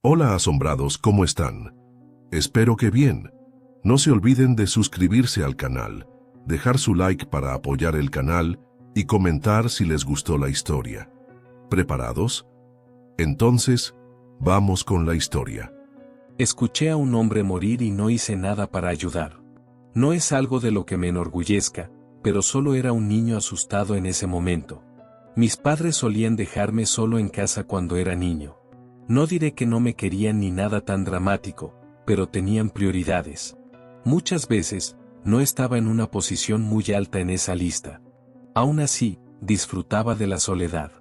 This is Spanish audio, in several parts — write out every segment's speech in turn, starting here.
Hola asombrados, ¿cómo están? Espero que bien. No se olviden de suscribirse al canal, dejar su like para apoyar el canal y comentar si les gustó la historia. ¿Preparados? Entonces, vamos con la historia. Escuché a un hombre morir y no hice nada para ayudar. No es algo de lo que me enorgullezca, pero solo era un niño asustado en ese momento. Mis padres solían dejarme solo en casa cuando era niño. No diré que no me querían ni nada tan dramático, pero tenían prioridades. Muchas veces, no estaba en una posición muy alta en esa lista. Aún así, disfrutaba de la soledad.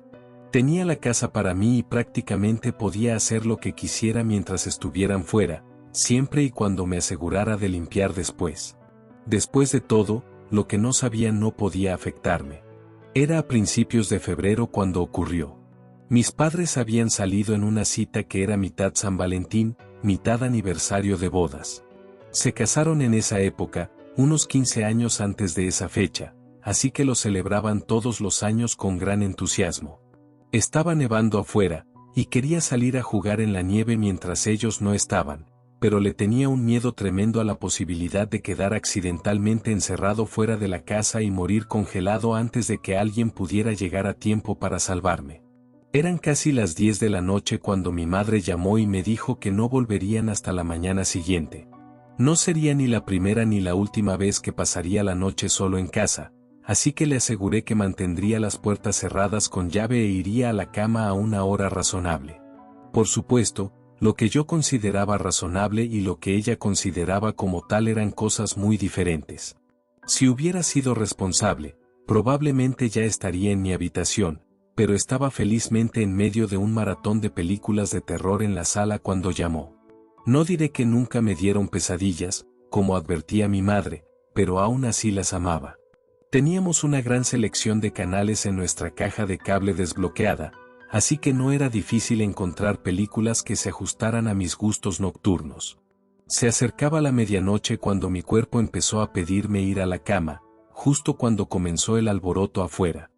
Tenía la casa para mí y prácticamente podía hacer lo que quisiera mientras estuvieran fuera, siempre y cuando me asegurara de limpiar después. Después de todo, lo que no sabía no podía afectarme. Era a principios de febrero cuando ocurrió. Mis padres habían salido en una cita que era mitad San Valentín, mitad aniversario de bodas. Se casaron en esa época, unos 15 años antes de esa fecha, así que lo celebraban todos los años con gran entusiasmo. Estaba nevando afuera, y quería salir a jugar en la nieve mientras ellos no estaban, pero le tenía un miedo tremendo a la posibilidad de quedar accidentalmente encerrado fuera de la casa y morir congelado antes de que alguien pudiera llegar a tiempo para salvarme. Eran casi las 10 de la noche cuando mi madre llamó y me dijo que no volverían hasta la mañana siguiente. No sería ni la primera ni la última vez que pasaría la noche solo en casa, así que le aseguré que mantendría las puertas cerradas con llave e iría a la cama a una hora razonable. Por supuesto, lo que yo consideraba razonable y lo que ella consideraba como tal eran cosas muy diferentes. Si hubiera sido responsable, probablemente ya estaría en mi habitación, pero estaba felizmente en medio de un maratón de películas de terror en la sala cuando llamó. No diré que nunca me dieron pesadillas, como advertía mi madre, pero aún así las amaba. Teníamos una gran selección de canales en nuestra caja de cable desbloqueada, así que no era difícil encontrar películas que se ajustaran a mis gustos nocturnos. Se acercaba la medianoche cuando mi cuerpo empezó a pedirme ir a la cama, justo cuando comenzó el alboroto afuera.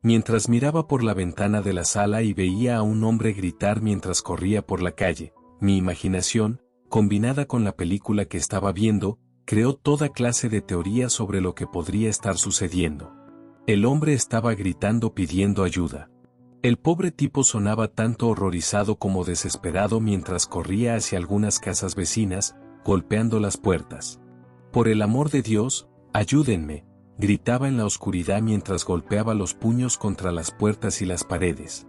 Mientras miraba por la ventana de la sala y veía a un hombre gritar mientras corría por la calle, mi imaginación, combinada con la película que estaba viendo, creó toda clase de teorías sobre lo que podría estar sucediendo. El hombre estaba gritando pidiendo ayuda. El pobre tipo sonaba tanto horrorizado como desesperado mientras corría hacia algunas casas vecinas, golpeando las puertas. «Por el amor de Dios, ayúdenme», gritaba en la oscuridad mientras golpeaba los puños contra las puertas y las paredes.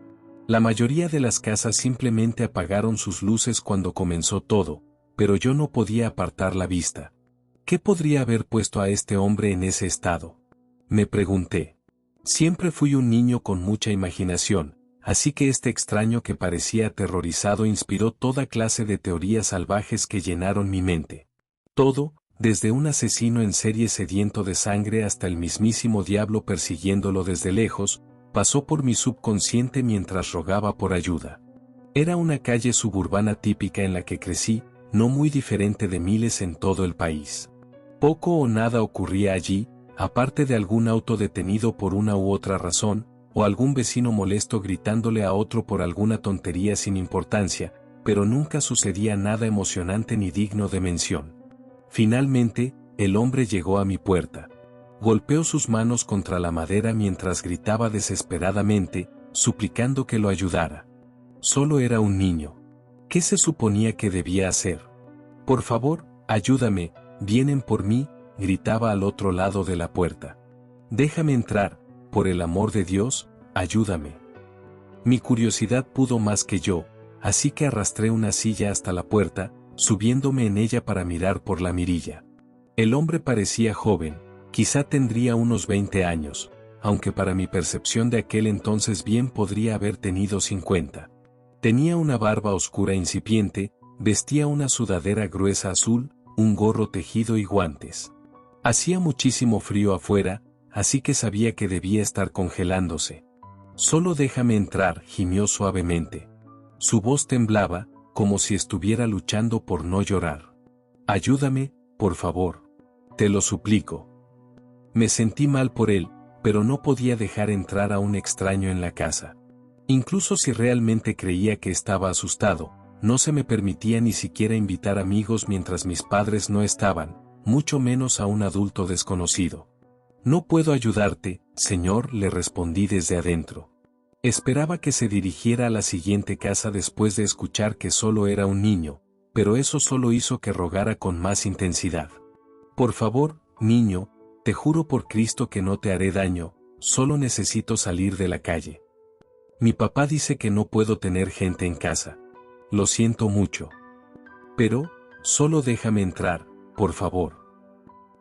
La mayoría de las casas simplemente apagaron sus luces cuando comenzó todo, pero yo no podía apartar la vista. ¿Qué podría haber puesto a este hombre en ese estado?, me pregunté. Siempre fui un niño con mucha imaginación, así que este extraño que parecía aterrorizado inspiró toda clase de teorías salvajes que llenaron mi mente. Todo, desde un asesino en serie sediento de sangre hasta el mismísimo diablo persiguiéndolo desde lejos, pasó por mi subconsciente mientras rogaba por ayuda. Era una calle suburbana típica en la que crecí, no muy diferente de miles en todo el país. Poco o nada ocurría allí, aparte de algún auto detenido por una u otra razón, o algún vecino molesto gritándole a otro por alguna tontería sin importancia, pero nunca sucedía nada emocionante ni digno de mención. Finalmente, el hombre llegó a mi puerta. Golpeó sus manos contra la madera mientras gritaba desesperadamente, suplicando que lo ayudara. Solo era un niño. ¿Qué se suponía que debía hacer? «Por favor, ayúdame, vienen por mí», gritaba al otro lado de la puerta. «Déjame entrar, por el amor de Dios, ayúdame». Mi curiosidad pudo más que yo, así que arrastré una silla hasta la puerta, subiéndome en ella para mirar por la mirilla. El hombre parecía joven, quizá tendría unos 20 años, aunque para mi percepción de aquel entonces bien podría haber tenido 50. Tenía una barba oscura incipiente, vestía una sudadera gruesa azul, un gorro tejido y guantes. Hacía muchísimo frío afuera, así que sabía que debía estar congelándose. «Solo déjame entrar», gimió suavemente. Su voz temblaba, como si estuviera luchando por no llorar. «Ayúdame, por favor. Te lo suplico». Me sentí mal por él, pero no podía dejar entrar a un extraño en la casa. Incluso si realmente creía que estaba asustado, no se me permitía ni siquiera invitar amigos mientras mis padres no estaban, mucho menos a un adulto desconocido. No puedo ayudarte, señor, le respondí desde adentro. Esperaba que se dirigiera a la siguiente casa después de escuchar que solo era un niño, pero eso solo hizo que rogara con más intensidad. Por favor, niño, te juro por Cristo que no te haré daño, solo necesito salir de la calle. Mi papá dice que no puedo tener gente en casa. Lo siento mucho. Pero, solo déjame entrar, por favor.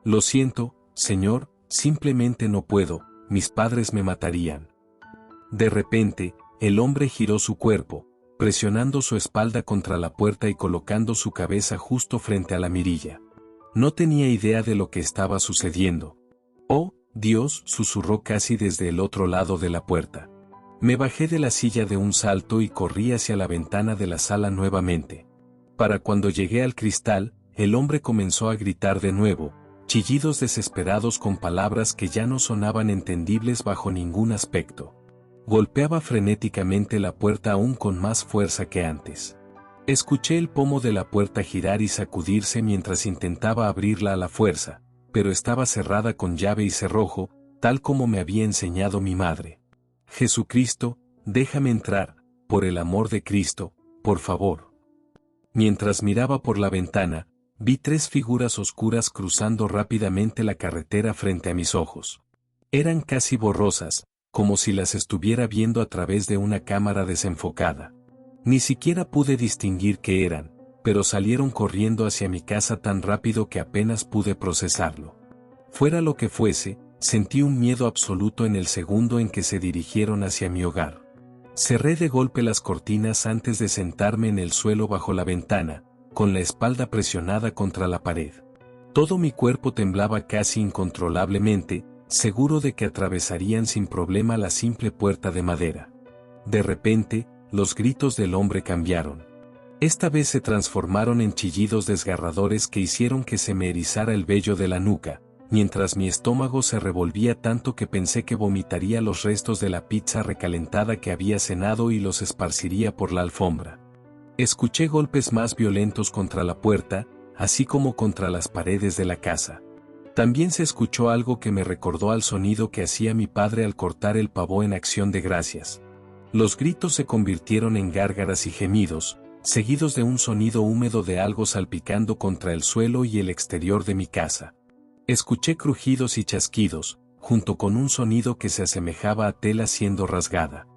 Lo siento, señor, simplemente no puedo, mis padres me matarían. De repente, el hombre giró su cuerpo, presionando su espalda contra la puerta y colocando su cabeza justo frente a la mirilla. No tenía idea de lo que estaba sucediendo. «Oh, Dios», susurró casi desde el otro lado de la puerta. Me bajé de la silla de un salto y corrí hacia la ventana de la sala nuevamente. Para cuando llegué al cristal, el hombre comenzó a gritar de nuevo, chillidos desesperados con palabras que ya no sonaban entendibles bajo ningún aspecto. Golpeaba frenéticamente la puerta aún con más fuerza que antes. Escuché el pomo de la puerta girar y sacudirse mientras intentaba abrirla a la fuerza, pero estaba cerrada con llave y cerrojo, tal como me había enseñado mi madre. Jesucristo, déjame entrar, por el amor de Cristo, por favor. Mientras miraba por la ventana, vi 3 figuras oscuras cruzando rápidamente la carretera frente a mis ojos. Eran casi borrosas, como si las estuviera viendo a través de una cámara desenfocada. Ni siquiera pude distinguir qué eran, pero salieron corriendo hacia mi casa tan rápido que apenas pude procesarlo. Fuera lo que fuese, sentí un miedo absoluto en el segundo en que se dirigieron hacia mi hogar. Cerré de golpe las cortinas antes de sentarme en el suelo bajo la ventana, con la espalda presionada contra la pared. Todo mi cuerpo temblaba casi incontrolablemente, seguro de que atravesarían sin problema la simple puerta de madera. De repente, los gritos del hombre cambiaron. Esta vez se transformaron en chillidos desgarradores que hicieron que se me erizara el vello de la nuca, mientras mi estómago se revolvía tanto que pensé que vomitaría los restos de la pizza recalentada que había cenado y los esparciría por la alfombra. Escuché golpes más violentos contra la puerta, así como contra las paredes de la casa. También se escuchó algo que me recordó al sonido que hacía mi padre al cortar el pavó en Acción de Gracias. Los gritos se convirtieron en gárgaras y gemidos, seguidos de un sonido húmedo de algo salpicando contra el suelo y el exterior de mi casa. Escuché crujidos y chasquidos, junto con un sonido que se asemejaba a tela siendo rasgada.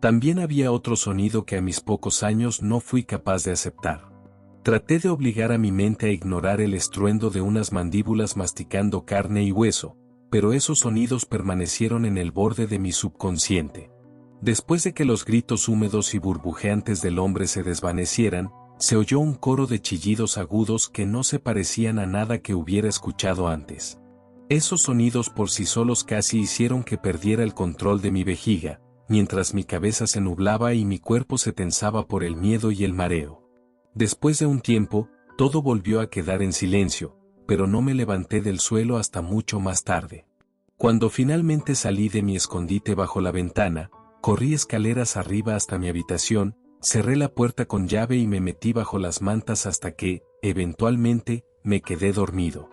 También había otro sonido que a mis pocos años no fui capaz de aceptar. Traté de obligar a mi mente a ignorar el estruendo de unas mandíbulas masticando carne y hueso, pero esos sonidos permanecieron en el borde de mi subconsciente. Después de que los gritos húmedos y burbujeantes del hombre se desvanecieran, se oyó un coro de chillidos agudos que no se parecían a nada que hubiera escuchado antes. Esos sonidos por sí solos casi hicieron que perdiera el control de mi vejiga, mientras mi cabeza se nublaba y mi cuerpo se tensaba por el miedo y el mareo. Después de un tiempo, todo volvió a quedar en silencio, pero no me levanté del suelo hasta mucho más tarde. Cuando finalmente salí de mi escondite bajo la ventana, corrí escaleras arriba hasta mi habitación, cerré la puerta con llave y me metí bajo las mantas hasta que, eventualmente, me quedé dormido.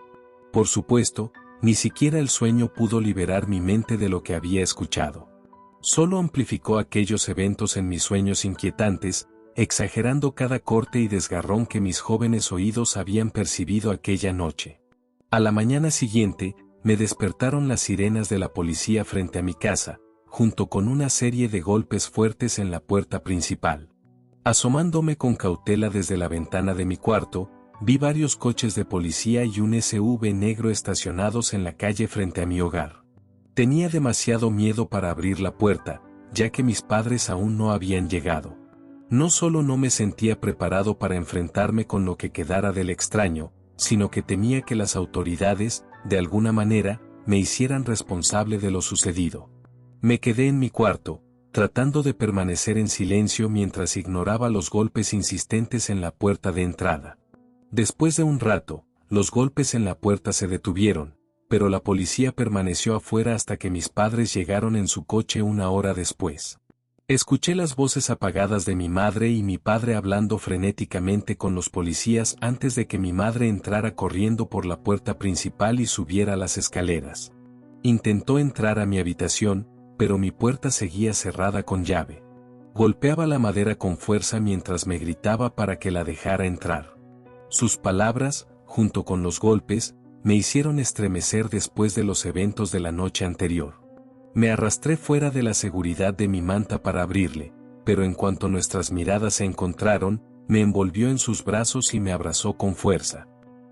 Por supuesto, ni siquiera el sueño pudo liberar mi mente de lo que había escuchado. Solo amplificó aquellos eventos en mis sueños inquietantes, exagerando cada corte y desgarrón que mis jóvenes oídos habían percibido aquella noche. A la mañana siguiente, me despertaron las sirenas de la policía frente a mi casa, junto con una serie de golpes fuertes en la puerta principal. Asomándome con cautela desde la ventana de mi cuarto, vi varios coches de policía y un SUV negro estacionados en la calle frente a mi hogar. Tenía demasiado miedo para abrir la puerta, ya que mis padres aún no habían llegado. No solo no me sentía preparado para enfrentarme con lo que quedara del extraño, sino que temía que las autoridades, de alguna manera, me hicieran responsable de lo sucedido. Me quedé en mi cuarto, tratando de permanecer en silencio mientras ignoraba los golpes insistentes en la puerta de entrada. Después de un rato, los golpes en la puerta se detuvieron, pero la policía permaneció afuera hasta que mis padres llegaron en su coche una hora después. Escuché las voces apagadas de mi madre y mi padre hablando frenéticamente con los policías antes de que mi madre entrara corriendo por la puerta principal y subiera las escaleras. Intentó entrar a mi habitación, pero mi puerta seguía cerrada con llave. Golpeaba la madera con fuerza mientras me gritaba para que la dejara entrar. Sus palabras, junto con los golpes, me hicieron estremecer después de los eventos de la noche anterior. Me arrastré fuera de la seguridad de mi manta para abrirle, pero en cuanto nuestras miradas se encontraron, me envolvió en sus brazos y me abrazó con fuerza.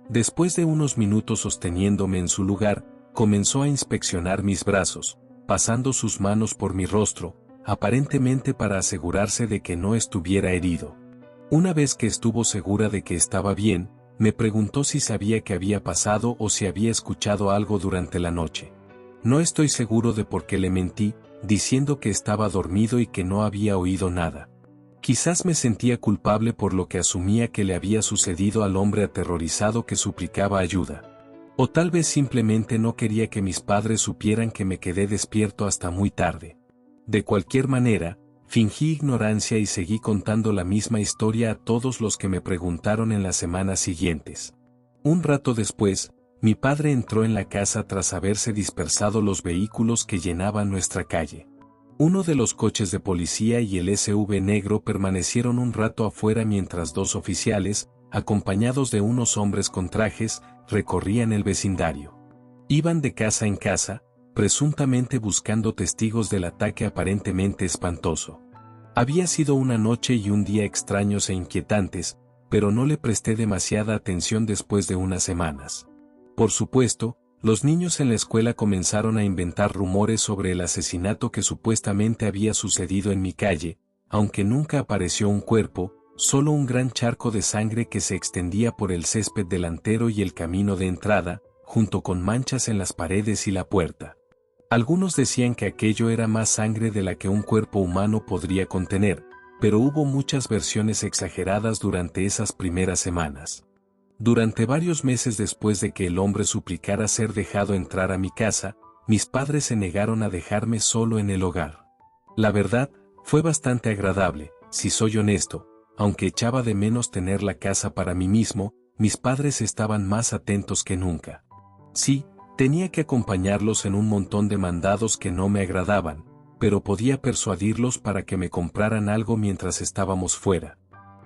Después de unos minutos sosteniéndome en su lugar, comenzó a inspeccionar mis brazos, pasando sus manos por mi rostro, aparentemente para asegurarse de que no estuviera herido. Una vez que estuvo segura de que estaba bien, me preguntó si sabía qué había pasado o si había escuchado algo durante la noche. No estoy seguro de por qué le mentí, diciendo que estaba dormido y que no había oído nada. Quizás me sentía culpable por lo que asumía que le había sucedido al hombre aterrorizado que suplicaba ayuda. O tal vez simplemente no quería que mis padres supieran que me quedé despierto hasta muy tarde. De cualquier manera, fingí ignorancia y seguí contando la misma historia a todos los que me preguntaron en las semanas siguientes. Un rato después, mi padre entró en la casa tras haberse dispersado los vehículos que llenaban nuestra calle. Uno de los coches de policía y el SUV negro permanecieron un rato afuera mientras dos oficiales, acompañados de unos hombres con trajes, recorrían el vecindario. Iban de casa en casa, presuntamente buscando testigos del ataque aparentemente espantoso. Había sido una noche y un día extraños e inquietantes, pero no le presté demasiada atención después de unas semanas. Por supuesto, los niños en la escuela comenzaron a inventar rumores sobre el asesinato que supuestamente había sucedido en mi calle, aunque nunca apareció un cuerpo, solo un gran charco de sangre que se extendía por el césped delantero y el camino de entrada, junto con manchas en las paredes y la puerta. Algunos decían que aquello era más sangre de la que un cuerpo humano podría contener, pero hubo muchas versiones exageradas durante esas primeras semanas. Durante varios meses después de que el hombre suplicara ser dejado entrar a mi casa, mis padres se negaron a dejarme solo en el hogar. La verdad, fue bastante agradable, si soy honesto, aunque echaba de menos tener la casa para mí mismo, mis padres estaban más atentos que nunca. Sí, tenía que acompañarlos en un montón de mandados que no me agradaban, pero podía persuadirlos para que me compraran algo mientras estábamos fuera.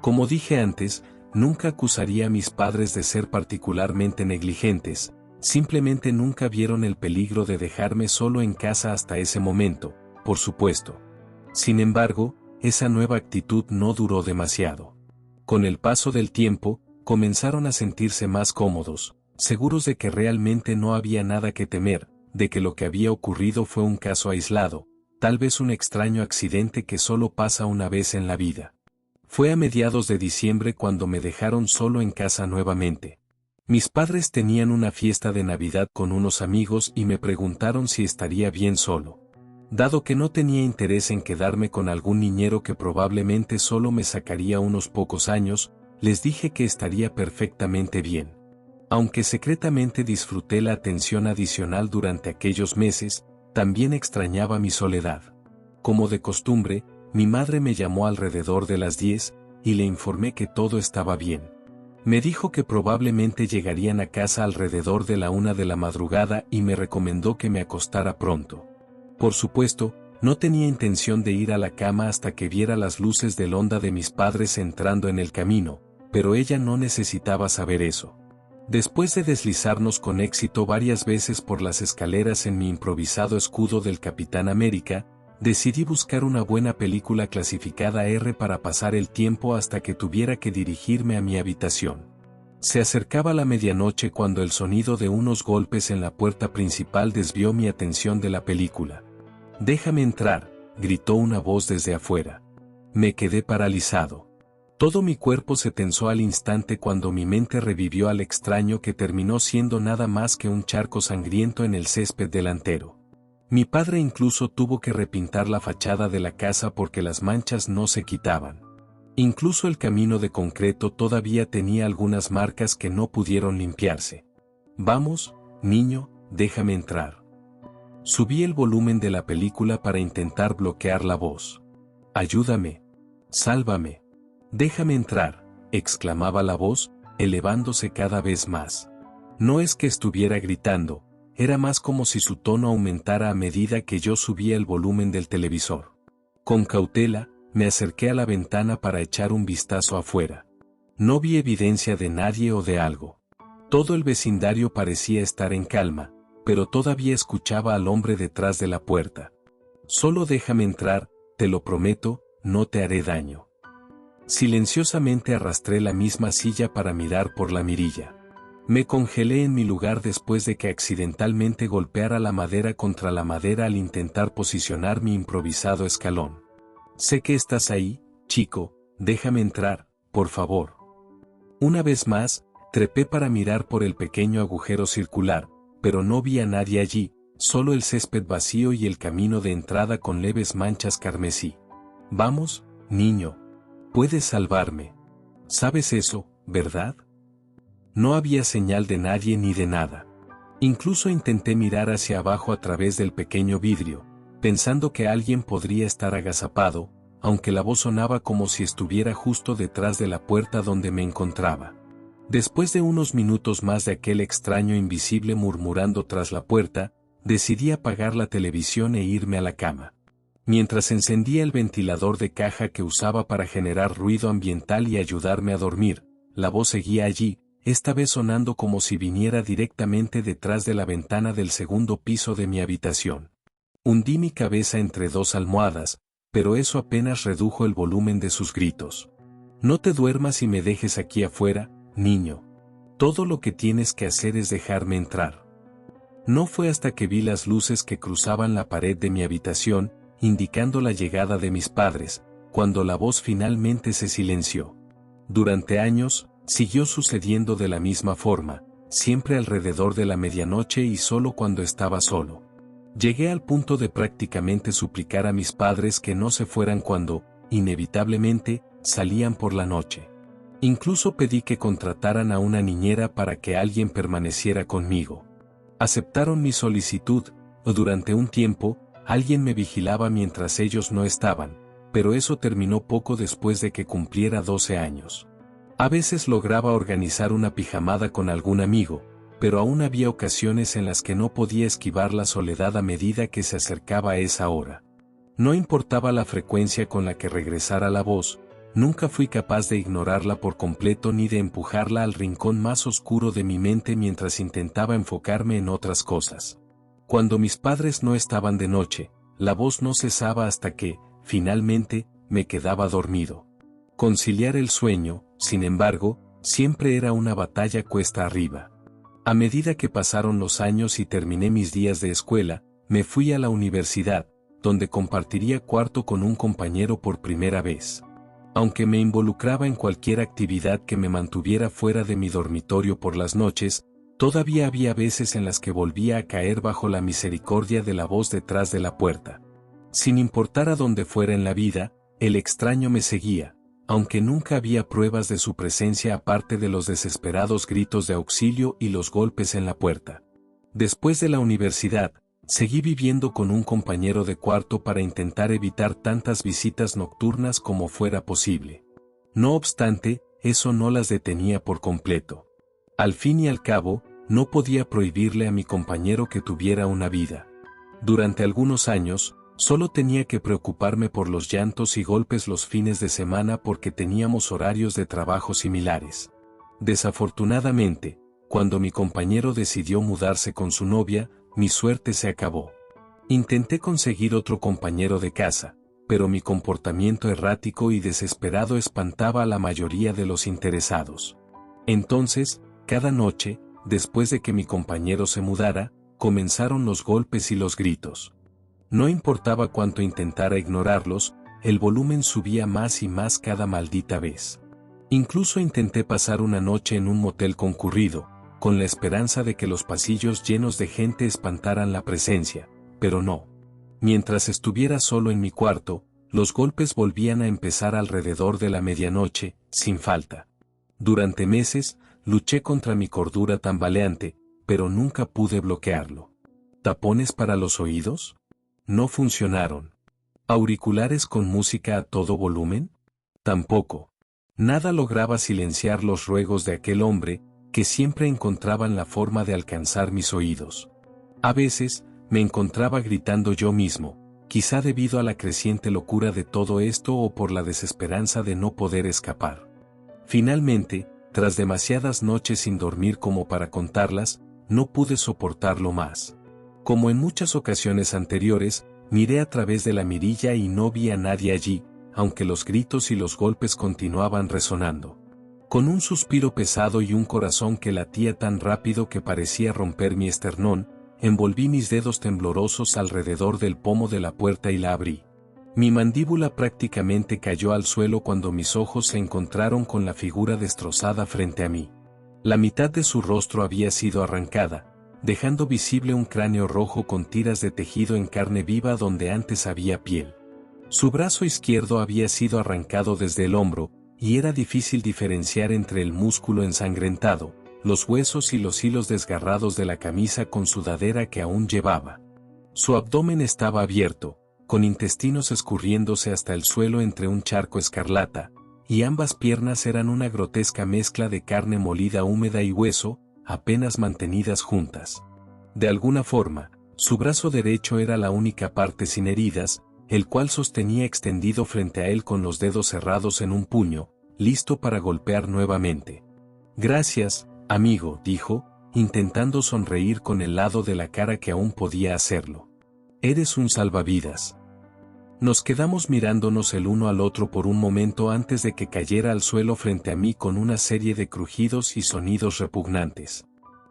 Como dije antes, nunca acusaría a mis padres de ser particularmente negligentes, simplemente nunca vieron el peligro de dejarme solo en casa hasta ese momento, por supuesto. Sin embargo, esa nueva actitud no duró demasiado. Con el paso del tiempo, comenzaron a sentirse más cómodos, seguros de que realmente no había nada que temer, de que lo que había ocurrido fue un caso aislado, tal vez un extraño accidente que solo pasa una vez en la vida. Fue a mediados de diciembre cuando me dejaron solo en casa nuevamente. Mis padres tenían una fiesta de Navidad con unos amigos y me preguntaron si estaría bien solo. Dado que no tenía interés en quedarme con algún niñero que probablemente solo me sacaría unos pocos años, les dije que estaría perfectamente bien. Aunque secretamente disfruté la atención adicional durante aquellos meses, también extrañaba mi soledad. Como de costumbre, mi madre me llamó alrededor de las 10, y le informé que todo estaba bien. Me dijo que probablemente llegarían a casa alrededor de la 1 de la madrugada y me recomendó que me acostara pronto. Por supuesto, no tenía intención de ir a la cama hasta que viera las luces del Honda de mis padres entrando en el camino, pero ella no necesitaba saber eso. Después de deslizarnos con éxito varias veces por las escaleras en mi improvisado escudo del Capitán América, decidí buscar una buena película clasificada R para pasar el tiempo hasta que tuviera que dirigirme a mi habitación. Se acercaba la medianoche cuando el sonido de unos golpes en la puerta principal desvió mi atención de la película. «Déjame entrar», gritó una voz desde afuera. Me quedé paralizado. Todo mi cuerpo se tensó al instante cuando mi mente revivió al extraño que terminó siendo nada más que un charco sangriento en el césped delantero. Mi padre incluso tuvo que repintar la fachada de la casa porque las manchas no se quitaban. Incluso el camino de concreto todavía tenía algunas marcas que no pudieron limpiarse. «Vamos, niño, déjame entrar». Subí el volumen de la película para intentar bloquear la voz. Ayúdame. Sálvame. Déjame entrar, exclamaba la voz, elevándose cada vez más. No es que estuviera gritando, era más como si su tono aumentara a medida que yo subía el volumen del televisor. Con cautela, me acerqué a la ventana para echar un vistazo afuera. No vi evidencia de nadie o de algo. Todo el vecindario parecía estar en calma, pero todavía escuchaba al hombre detrás de la puerta. Solo déjame entrar, te lo prometo, no te haré daño. Silenciosamente arrastré la misma silla para mirar por la mirilla. Me congelé en mi lugar después de que accidentalmente golpeara la madera contra la madera al intentar posicionar mi improvisado escalón. Sé que estás ahí, chico, déjame entrar, por favor. Una vez más, trepé para mirar por el pequeño agujero circular, pero no vi a nadie allí, solo el césped vacío y el camino de entrada con leves manchas carmesí. Vamos, niño. Puedes salvarme. ¿Sabes eso, verdad? No había señal de nadie ni de nada. Incluso intenté mirar hacia abajo a través del pequeño vidrio, pensando que alguien podría estar agazapado, aunque la voz sonaba como si estuviera justo detrás de la puerta donde me encontraba. Después de unos minutos más de aquel extraño invisible murmurando tras la puerta, decidí apagar la televisión e irme a la cama. Mientras encendía el ventilador de caja que usaba para generar ruido ambiental y ayudarme a dormir, la voz seguía allí, esta vez sonando como si viniera directamente detrás de la ventana del segundo piso de mi habitación. Hundí mi cabeza entre dos almohadas, pero eso apenas redujo el volumen de sus gritos. No te duermas y me dejes aquí afuera, niño. Todo lo que tienes que hacer es dejarme entrar. No fue hasta que vi las luces que cruzaban la pared de mi habitación, indicando la llegada de mis padres, cuando la voz finalmente se silenció. Durante años, siguió sucediendo de la misma forma, siempre alrededor de la medianoche y solo cuando estaba solo. Llegué al punto de prácticamente suplicar a mis padres que no se fueran cuando, inevitablemente, salían por la noche. Incluso pedí que contrataran a una niñera para que alguien permaneciera conmigo. Aceptaron mi solicitud, o durante un tiempo, alguien me vigilaba mientras ellos no estaban, pero eso terminó poco después de que cumpliera 12 años. A veces lograba organizar una pijamada con algún amigo, pero aún había ocasiones en las que no podía esquivar la soledad a medida que se acercaba a esa hora. No importaba la frecuencia con la que regresara la voz, nunca fui capaz de ignorarla por completo ni de empujarla al rincón más oscuro de mi mente mientras intentaba enfocarme en otras cosas. Cuando mis padres no estaban de noche, la voz no cesaba hasta que, finalmente, me quedaba dormido. Conciliar el sueño, sin embargo, siempre era una batalla cuesta arriba. A medida que pasaron los años y terminé mis días de escuela, me fui a la universidad, donde compartiría cuarto con un compañero por primera vez. Aunque me involucraba en cualquier actividad que me mantuviera fuera de mi dormitorio por las noches, todavía había veces en las que volvía a caer bajo la misericordia de la voz detrás de la puerta. Sin importar a dónde fuera en la vida, el extraño me seguía, aunque nunca había pruebas de su presencia aparte de los desesperados gritos de auxilio y los golpes en la puerta. Después de la universidad, seguí viviendo con un compañero de cuarto para intentar evitar tantas visitas nocturnas como fuera posible. No obstante, eso no las detenía por completo. Al fin y al cabo, no podía prohibirle a mi compañero que tuviera una vida. Durante algunos años, solo tenía que preocuparme por los llantos y golpes los fines de semana porque teníamos horarios de trabajo similares. Desafortunadamente, cuando mi compañero decidió mudarse con su novia, mi suerte se acabó. Intenté conseguir otro compañero de casa, pero mi comportamiento errático y desesperado espantaba a la mayoría de los interesados. Entonces, cada noche, después de que mi compañero se mudara, comenzaron los golpes y los gritos. No importaba cuánto intentara ignorarlos, el volumen subía más y más cada maldita vez. Incluso intenté pasar una noche en un motel concurrido, con la esperanza de que los pasillos llenos de gente espantaran la presencia, pero no. Mientras estuviera solo en mi cuarto, los golpes volvían a empezar alrededor de la medianoche, sin falta. Durante meses, luché contra mi cordura tambaleante, pero nunca pude bloquearlo. ¿Tapones para los oídos? No funcionaron. ¿Auriculares con música a todo volumen? Tampoco. Nada lograba silenciar los ruegos de aquel hombre, que siempre encontraban la forma de alcanzar mis oídos. A veces, me encontraba gritando yo mismo, quizá debido a la creciente locura de todo esto o por la desesperanza de no poder escapar. Finalmente, tras demasiadas noches sin dormir como para contarlas, no pude soportarlo más. Como en muchas ocasiones anteriores, miré a través de la mirilla y no vi a nadie allí, aunque los gritos y los golpes continuaban resonando. Con un suspiro pesado y un corazón que latía tan rápido que parecía romper mi esternón, envolví mis dedos temblorosos alrededor del pomo de la puerta y la abrí. Mi mandíbula prácticamente cayó al suelo cuando mis ojos se encontraron con la figura destrozada frente a mí. La mitad de su rostro había sido arrancada, dejando visible un cráneo rojo con tiras de tejido en carne viva donde antes había piel. Su brazo izquierdo había sido arrancado desde el hombro, y era difícil diferenciar entre el músculo ensangrentado, los huesos y los hilos desgarrados de la camisa con sudadera que aún llevaba. Su abdomen estaba abierto, con intestinos escurriéndose hasta el suelo entre un charco escarlata, y ambas piernas eran una grotesca mezcla de carne molida húmeda y hueso, apenas mantenidas juntas. De alguna forma, su brazo derecho era la única parte sin heridas, el cual sostenía extendido frente a él con los dedos cerrados en un puño, listo para golpear nuevamente. «Gracias, amigo», dijo, intentando sonreír con el lado de la cara que aún podía hacerlo. «Eres un salvavidas». Nos quedamos mirándonos el uno al otro por un momento antes de que cayera al suelo frente a mí con una serie de crujidos y sonidos repugnantes.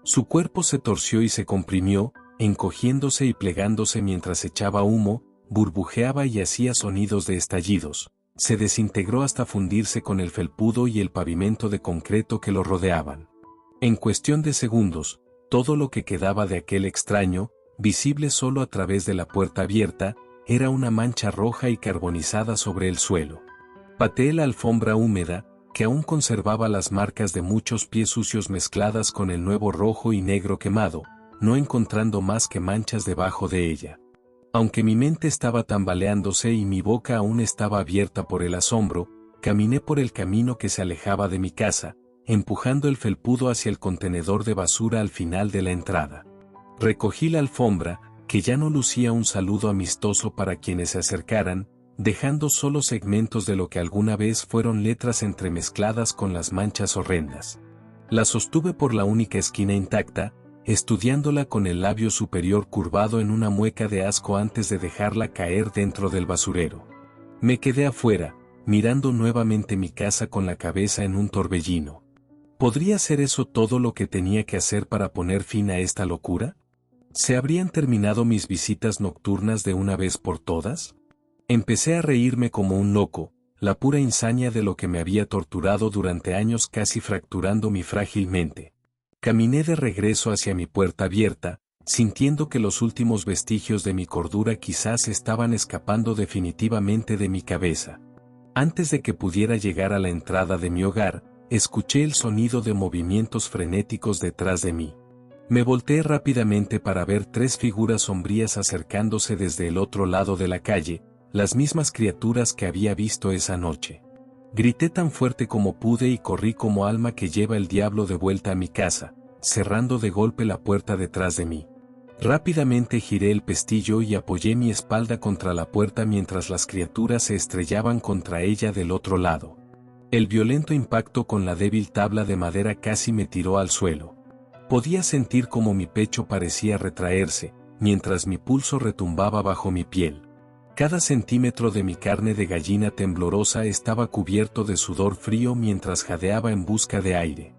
Su cuerpo se torció y se comprimió, encogiéndose y plegándose mientras echaba humo, burbujeaba y hacía sonidos de estallidos. Se desintegró hasta fundirse con el felpudo y el pavimento de concreto que lo rodeaban. En cuestión de segundos, todo lo que quedaba de aquel extraño, visible solo a través de la puerta abierta, era una mancha roja y carbonizada sobre el suelo. Pateé la alfombra húmeda, que aún conservaba las marcas de muchos pies sucios mezcladas con el nuevo rojo y negro quemado, no encontrando más que manchas debajo de ella. Aunque mi mente estaba tambaleándose y mi boca aún estaba abierta por el asombro, caminé por el camino que se alejaba de mi casa, empujando el felpudo hacia el contenedor de basura al final de la entrada. Recogí la alfombra, que ya no lucía un saludo amistoso para quienes se acercaran, dejando solo segmentos de lo que alguna vez fueron letras entremezcladas con las manchas horrendas. La sostuve por la única esquina intacta, estudiándola con el labio superior curvado en una mueca de asco antes de dejarla caer dentro del basurero. Me quedé afuera, mirando nuevamente mi casa con la cabeza en un torbellino. ¿Podría ser eso todo lo que tenía que hacer para poner fin a esta locura? ¿Se habrían terminado mis visitas nocturnas de una vez por todas? Empecé a reírme como un loco, la pura insania de lo que me había torturado durante años casi fracturando mi frágil mente. Caminé de regreso hacia mi puerta abierta, sintiendo que los últimos vestigios de mi cordura quizás estaban escapando definitivamente de mi cabeza. Antes de que pudiera llegar a la entrada de mi hogar, escuché el sonido de movimientos frenéticos detrás de mí. Me volteé rápidamente para ver tres figuras sombrías acercándose desde el otro lado de la calle, las mismas criaturas que había visto esa noche. Grité tan fuerte como pude y corrí como alma que lleva el diablo de vuelta a mi casa, cerrando de golpe la puerta detrás de mí. Rápidamente giré el pestillo y apoyé mi espalda contra la puerta mientras las criaturas se estrellaban contra ella del otro lado. El violento impacto con la débil tabla de madera casi me tiró al suelo. Podía sentir como mi pecho parecía retraerse, mientras mi pulso retumbaba bajo mi piel. Cada centímetro de mi carne de gallina temblorosa estaba cubierto de sudor frío mientras jadeaba en busca de aire.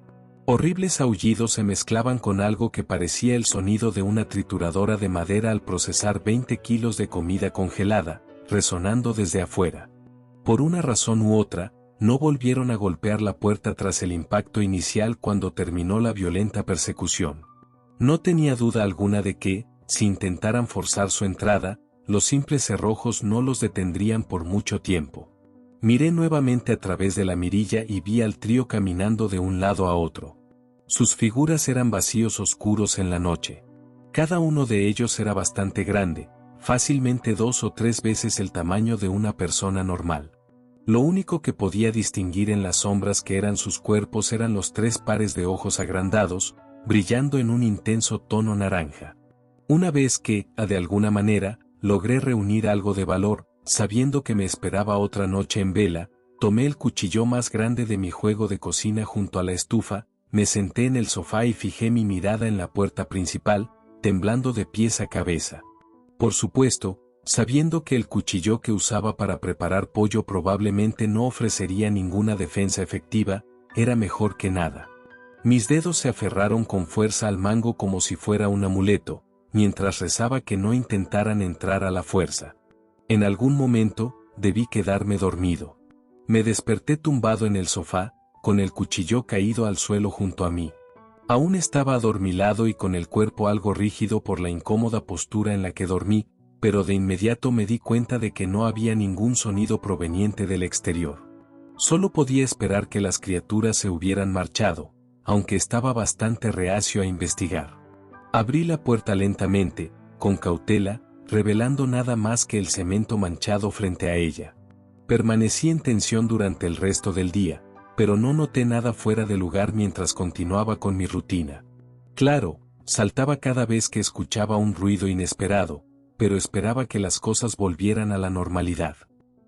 Horribles aullidos se mezclaban con algo que parecía el sonido de una trituradora de madera al procesar 20 kilos de comida congelada, resonando desde afuera. Por una razón u otra, no volvieron a golpear la puerta tras el impacto inicial cuando terminó la violenta persecución. No tenía duda alguna de que, si intentaran forzar su entrada, los simples cerrojos no los detendrían por mucho tiempo. Miré nuevamente a través de la mirilla y vi al trío caminando de un lado a otro. Sus figuras eran vacíos oscuros en la noche. Cada uno de ellos era bastante grande, fácilmente 2 o 3 veces el tamaño de una persona normal. Lo único que podía distinguir en las sombras que eran sus cuerpos eran los 3 pares de ojos agrandados, brillando en un intenso tono naranja. Una vez que, de alguna manera, logré reunir algo de valor, sabiendo que me esperaba otra noche en vela, tomé el cuchillo más grande de mi juego de cocina junto a la estufa, me senté en el sofá y fijé mi mirada en la puerta principal, temblando de pies a cabeza. Por supuesto, sabiendo que el cuchillo que usaba para preparar pollo probablemente no ofrecería ninguna defensa efectiva, era mejor que nada. Mis dedos se aferraron con fuerza al mango como si fuera un amuleto, mientras rezaba que no intentaran entrar a la fuerza. En algún momento, debí quedarme dormido. Me desperté tumbado en el sofá, con el cuchillo caído al suelo junto a mí. Aún estaba adormilado y con el cuerpo algo rígido por la incómoda postura en la que dormí, pero de inmediato me di cuenta de que no había ningún sonido proveniente del exterior. Solo podía esperar que las criaturas se hubieran marchado, aunque estaba bastante reacio a investigar. Abrí la puerta lentamente, con cautela, revelando nada más que el cemento manchado frente a ella. Permanecí en tensión durante el resto del día, pero no noté nada fuera de lugar mientras continuaba con mi rutina. Claro, saltaba cada vez que escuchaba un ruido inesperado, pero esperaba que las cosas volvieran a la normalidad.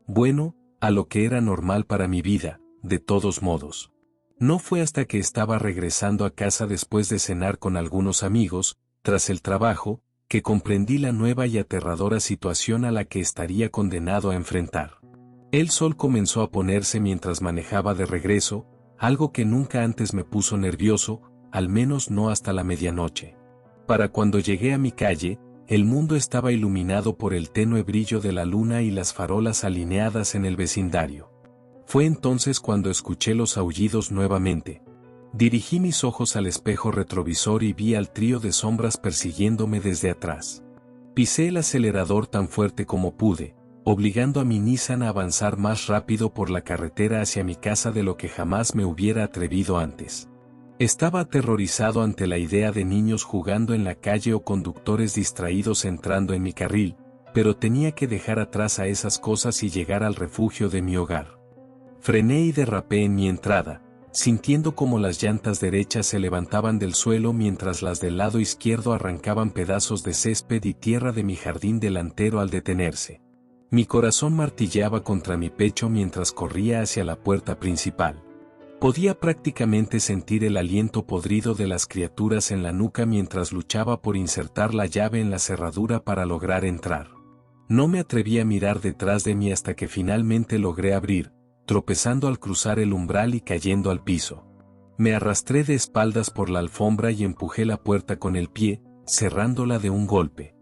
Bueno, a lo que era normal para mi vida, de todos modos. No fue hasta que estaba regresando a casa después de cenar con algunos amigos, tras el trabajo, que comprendí la nueva y aterradora situación a la que estaría condenado a enfrentar. El sol comenzó a ponerse mientras manejaba de regreso, algo que nunca antes me puso nervioso, al menos no hasta la medianoche. Para cuando llegué a mi calle, el mundo estaba iluminado por el tenue brillo de la luna y las farolas alineadas en el vecindario. Fue entonces cuando escuché los aullidos nuevamente. Dirigí mis ojos al espejo retrovisor y vi al trío de sombras persiguiéndome desde atrás. Pisé el acelerador tan fuerte como pude, obligando a mi Nissan a avanzar más rápido por la carretera hacia mi casa de lo que jamás me hubiera atrevido antes. Estaba aterrorizado ante la idea de niños jugando en la calle o conductores distraídos entrando en mi carril, pero tenía que dejar atrás a esas cosas y llegar al refugio de mi hogar. Frené y derrapé en mi entrada, sintiendo como las llantas derechas se levantaban del suelo mientras las del lado izquierdo arrancaban pedazos de césped y tierra de mi jardín delantero al detenerse. Mi corazón martilleaba contra mi pecho mientras corría hacia la puerta principal. Podía prácticamente sentir el aliento podrido de las criaturas en la nuca mientras luchaba por insertar la llave en la cerradura para lograr entrar. No me atreví a mirar detrás de mí hasta que finalmente logré abrir, tropezando al cruzar el umbral y cayendo al piso. Me arrastré de espaldas por la alfombra y empujé la puerta con el pie, cerrándola de un golpe.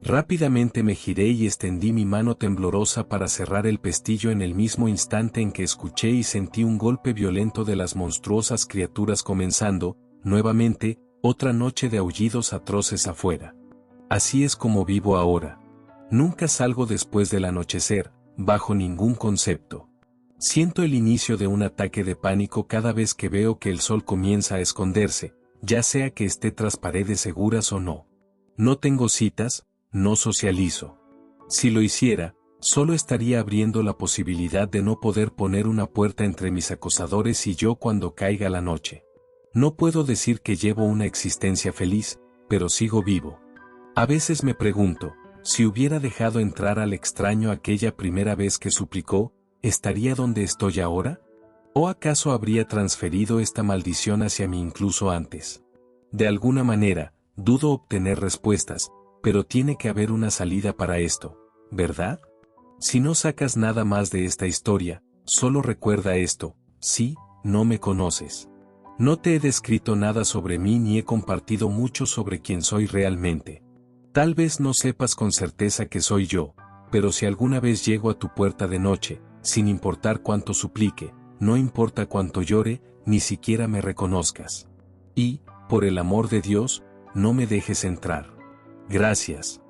Rápidamente me giré y extendí mi mano temblorosa para cerrar el pestillo en el mismo instante en que escuché y sentí un golpe violento de las monstruosas criaturas comenzando, nuevamente, otra noche de aullidos atroces afuera. Así es como vivo ahora. Nunca salgo después del anochecer, bajo ningún concepto. Siento el inicio de un ataque de pánico cada vez que veo que el sol comienza a esconderse, ya sea que esté tras paredes seguras o no. No tengo citas, no socializo. Si lo hiciera, solo estaría abriendo la posibilidad de no poder poner una puerta entre mis acosadores y yo cuando caiga la noche. No puedo decir que llevo una existencia feliz, pero sigo vivo. A veces me pregunto, si hubiera dejado entrar al extraño aquella primera vez que suplicó, ¿estaría donde estoy ahora? ¿O acaso habría transferido esta maldición hacia mí incluso antes? De alguna manera, dudo obtener respuestas, pero tiene que haber una salida para esto, ¿verdad? Si no sacas nada más de esta historia, solo recuerda esto: sí, no me conoces. No te he descrito nada sobre mí ni he compartido mucho sobre quién soy realmente. Tal vez no sepas con certeza que soy yo, pero si alguna vez llego a tu puerta de noche, sin importar cuánto suplique, no importa cuánto llore, ni siquiera me reconozcas. Y, por el amor de Dios, no me dejes entrar. Gracias.